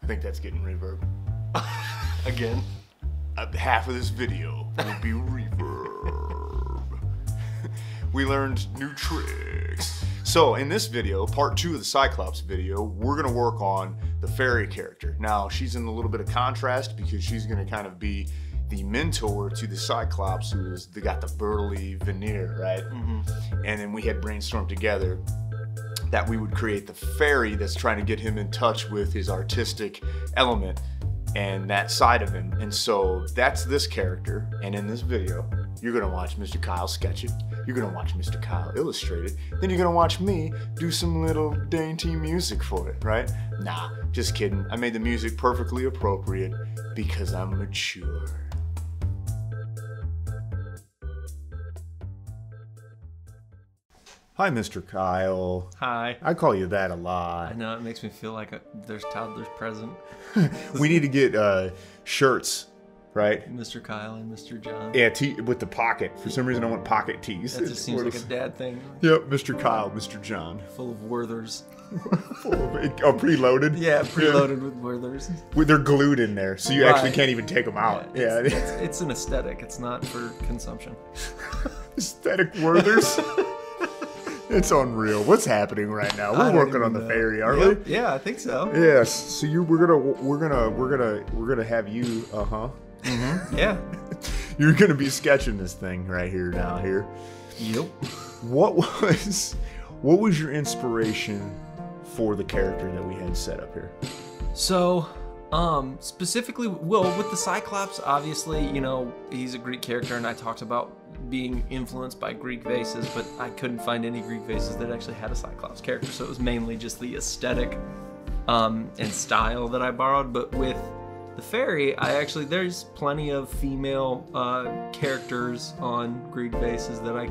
I think that's getting reverb. Again? Half of this video will be reverb. We learned new tricks. So in this video, part 2 of the Cyclops video, we're gonna work on the fairy character. Now, she's in a little bit of contrast because she's gonna kind of be the mentor to the Cyclops, who's got the burly veneer, right? Mm-hmm. And then we had brainstormed together that we would create the fairy that's trying to get him in touch with his artistic element and that side of him. And so that's this character. And in this video, you're gonna watch Mr. Kyle sketch it. You're gonna watch Mr. Kyle illustrate it. Then you're gonna watch me do some little dainty music for it, right? Nah, just kidding. I made the music perfectly appropriate because I'm mature. Hi, Mr. Kyle. Hi. I call you that a lot. I know, it makes me feel like there's toddlers present. We need to get shirts, right? Mr. Kyle and Mr. John. Yeah, with the pocket. For some reason, I want pocket tees. That just seems like a dad thing. Yep, Mr. Kyle, Mr. John. Full of Werthers. Oh, preloaded? Yeah, preloaded with Werthers. They're glued in there, so you actually can't even take them out. Yeah, it's an aesthetic. It's not for consumption. Aesthetic Werthers? It's unreal. What's happening right now? We're working on the fairy, aren't we? Yeah, I think so. Yes. So we're gonna have you. Mm-hmm. Yeah. You're gonna be sketching this thing right here now. Here. Yep. What was your inspiration for the character that we had set up here? So, specifically, well, with the Cyclops, obviously, you know, he's a Greek character, and I talked about being influenced by Greek vases, but I couldn't find any Greek vases that actually had a Cyclops character, so it was mainly just the aesthetic and style that I borrowed. But with the fairy, there's plenty of female characters on Greek vases that I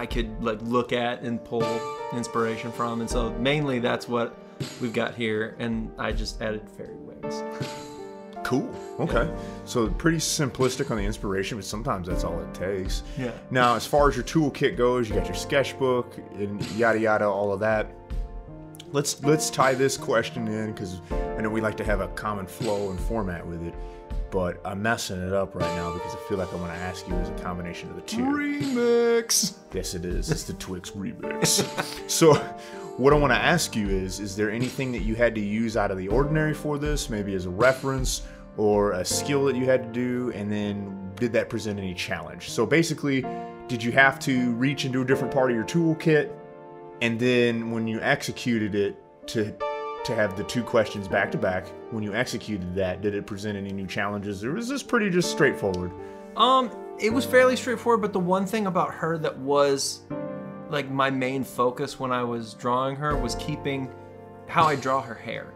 could like look at and pull inspiration from, and so mainly that's what we've got here, and I just added fairy wings. Cool. Okay. So pretty simplistic on the inspiration, but sometimes that's all it takes. Yeah. Now, as far as your toolkit goes, you got your sketchbook and yada yada, all of that. Let's tie this question in because I know we like to have a common flow and format with it, but I'm messing it up right now because I feel like I'm going to ask you as a combination of the two. Remix. Yes, it is. It's the Twix remix. So what I want to ask you is there anything that you had to use out of the ordinary for this, maybe as a reference or a skill that you had to do, and then did that present any challenge? So basically, did you have to reach into a different part of your toolkit, and then when you executed it to have the two questions back to back, when you executed that, did it present any new challenges, or was this pretty just straightforward? It was fairly straightforward, but the one thing about her that was like my main focus when I was drawing her was keeping how I draw her hair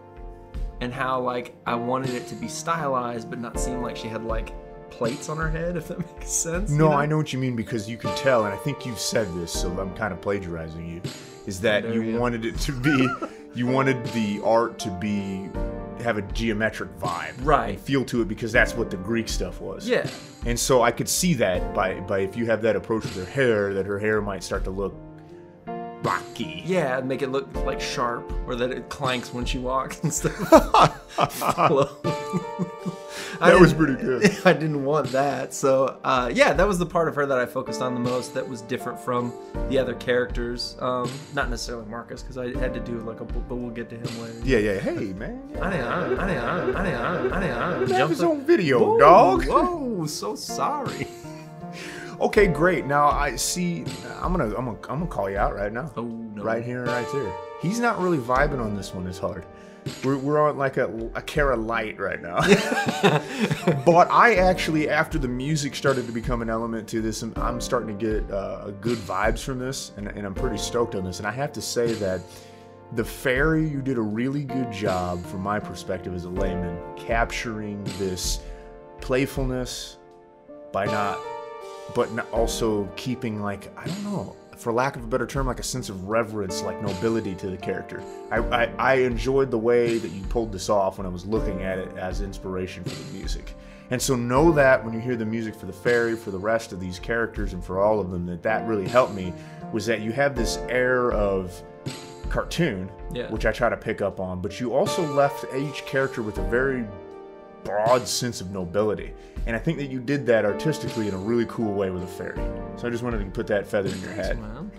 and how like I wanted it to be stylized but not seem like she had like plates on her head, if that makes sense. No, you know? I know what you mean, because you can tell, and I think you've said this, so I'm kind of plagiarizing you, is that you wanted it to be, you wanted the art to be, have a geometric vibe. Right. And feel to it, because that's what the Greek stuff was. Yeah. And so I could see that by if you have that approach with her hair, that her hair might start to look blocky. Yeah, make it look like sharp, or that it clanks when she walks instead of flow. That was pretty good. I didn't want that. So, yeah, that was the part of her that I focused on the most that was different from the other characters. Not necessarily Marcus, because I had to do like but we'll get to him later. Yeah. Hey, man. Jump his own video, whoa, dog. Whoa, so sorry. Okay, great. Now I see. I'm gonna call you out right now. Oh no. Right here and right there. He's not really vibing on this one as hard. We're on like a Cara light right now. But I actually, after the music started to become an element to this, I'm starting to get good vibes from this, and I'm pretty stoked on this. And I have to say that the fairy, you did a really good job, from my perspective as a layman, capturing this playfulness but also keeping, like, I don't know, for lack of a better term, like a sense of reverence, like nobility to the character. I enjoyed the way that you pulled this off when I was looking at it as inspiration for the music. And so know that when you hear the music for the fairy, for the rest of these characters, and for all of them, that really helped me, was that you have this air of cartoon, Yeah. which I try to pick up on, but you also left each character with a very broad sense of nobility. And I think that you did that artistically in a really cool way with a fairy. So I just wanted to put that feather in your Thanks, head. man.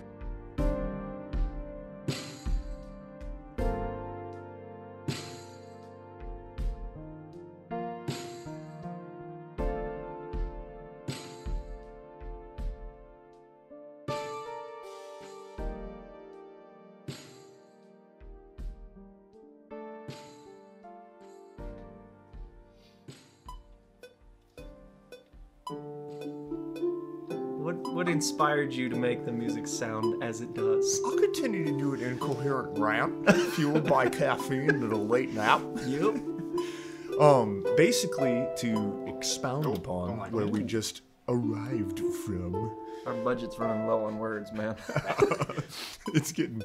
What inspired you to make the music sound as it does? I'll continue to do an incoherent rant fueled by caffeine and a late nap. Yep. Basically to expound upon where we just arrived from. Our budget's running low on words, man. It's getting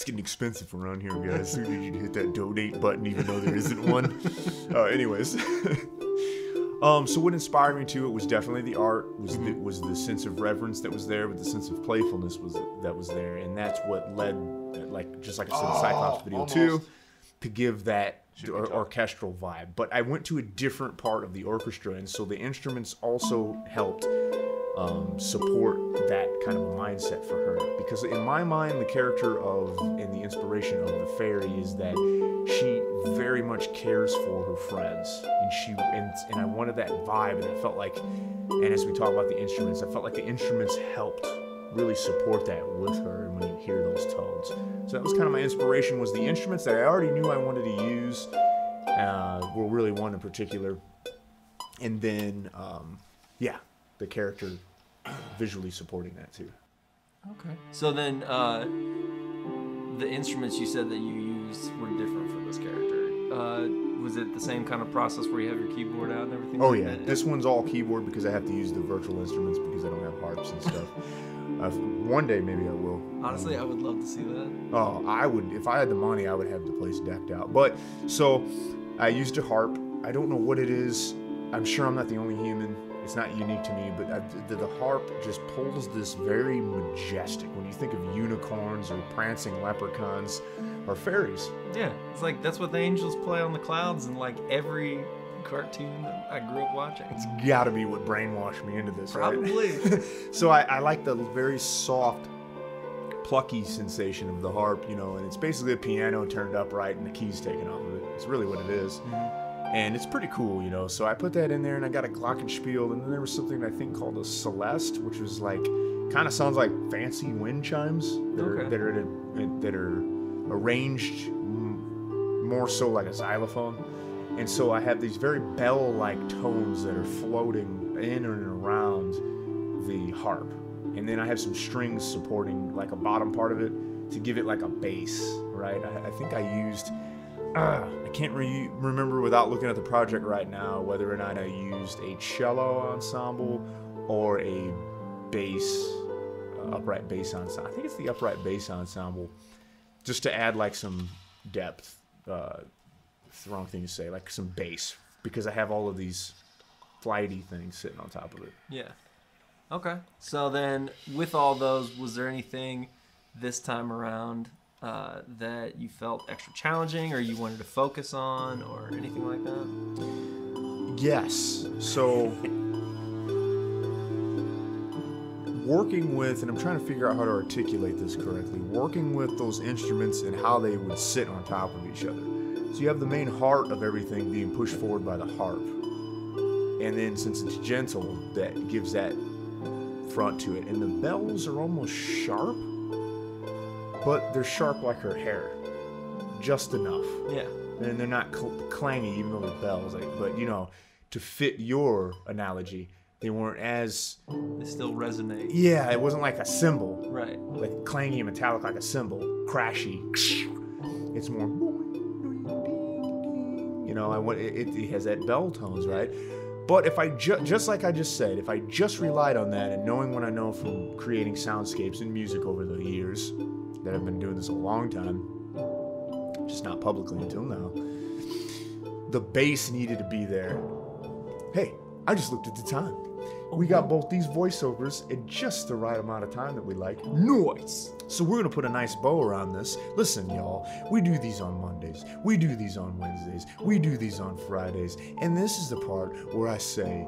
expensive around here, guys. We need you to hit that donate button, even though there isn't one. Anyways. So what inspired me to it was definitely the art, was the sense of reverence that was there, but the sense of playfulness that was there, and that's what led, just like I said, the Cyclops video too, to give that orchestral vibe. But I went to a different part of the orchestra, and so the instruments also helped support that kind of a mindset for her. Because in my mind, the character and the inspiration of the fairy is that she very much cares for her friends, and I wanted that vibe, and I felt like, and as we talk about the instruments, I felt like the instruments helped really support that with her, and when you hear those tones. So that was kind of my inspiration, was the instruments that I already knew I wanted to use, were really one in particular, and then, the character visually supporting that too. Okay. So then, the instruments you said that you used were different for this character. Was it the same kind of process where you have your keyboard out and everything? Oh like yeah, that? this one's all keyboard because I have to use the virtual instruments because I don't have harps and stuff. One day maybe I will. Honestly, I would love to see that. Oh, I would. If I had the money, I would have the place decked out. But so I used a harp. I don't know what it is. I'm sure I'm not the only human. It's not unique to me, but the harp just pulls this very majestic. When you think of unicorns or prancing leprechauns or fairies. Yeah, it's like that's what the angels play on the clouds in like every cartoon that I grew up watching. It's gotta be what brainwashed me into this, Probably. right? So I like the very soft, plucky sensation of the harp, and it's basically a piano turned upright and the keys taken off of it. It's really what it is. Mm-hmm. And it's pretty cool, So I put that in there, and I got a glockenspiel, and then there was something I think called a celeste, which was like, kind of sounds like fancy wind chimes that are arranged more so like a xylophone. And so I have these very bell-like tones that are floating in and around the harp. And then I have some strings supporting like a bottom part of it to give it like a bass, right? I think I used... I can't remember without looking at the project right now whether or not I used a cello ensemble or a bass, upright bass ensemble. I think it's the upright bass ensemble, just to add like some depth. It's the wrong thing to say, like some bass, because I have all of these flighty things sitting on top of it. Yeah. Okay. So then, with all those, was there anything this time around that you felt extra challenging or you wanted to focus on or anything like that? Yes. So working with, and I'm trying to figure out how to articulate this correctly, working with those instruments and how they would sit on top of each other. So you have the main heart of everything being pushed forward by the harp. And then since it's gentle, that gives that front to it. And the bells are almost sharp, but they're sharp like her hair, just enough. Yeah. And they're not clangy, even though they're bells. But to fit your analogy, they weren't as... They still resonate. Yeah, it wasn't like a cymbal. Right. Like clangy and metallic like a cymbal, crashy. It's more... It has that bell tones, right? But if I just like I just said, if I just relied on that and knowing what I know from creating soundscapes and music over the years, that I've been doing this a long time, just not publicly until now, the bass needed to be there. Hey, I just looked at the time. We got both these voiceovers in just the right amount of time that we like. Nice. So we're gonna put a nice bow around this. Listen, y'all, we do these on Mondays, we do these on Wednesdays, we do these on Fridays, and this is the part where I say,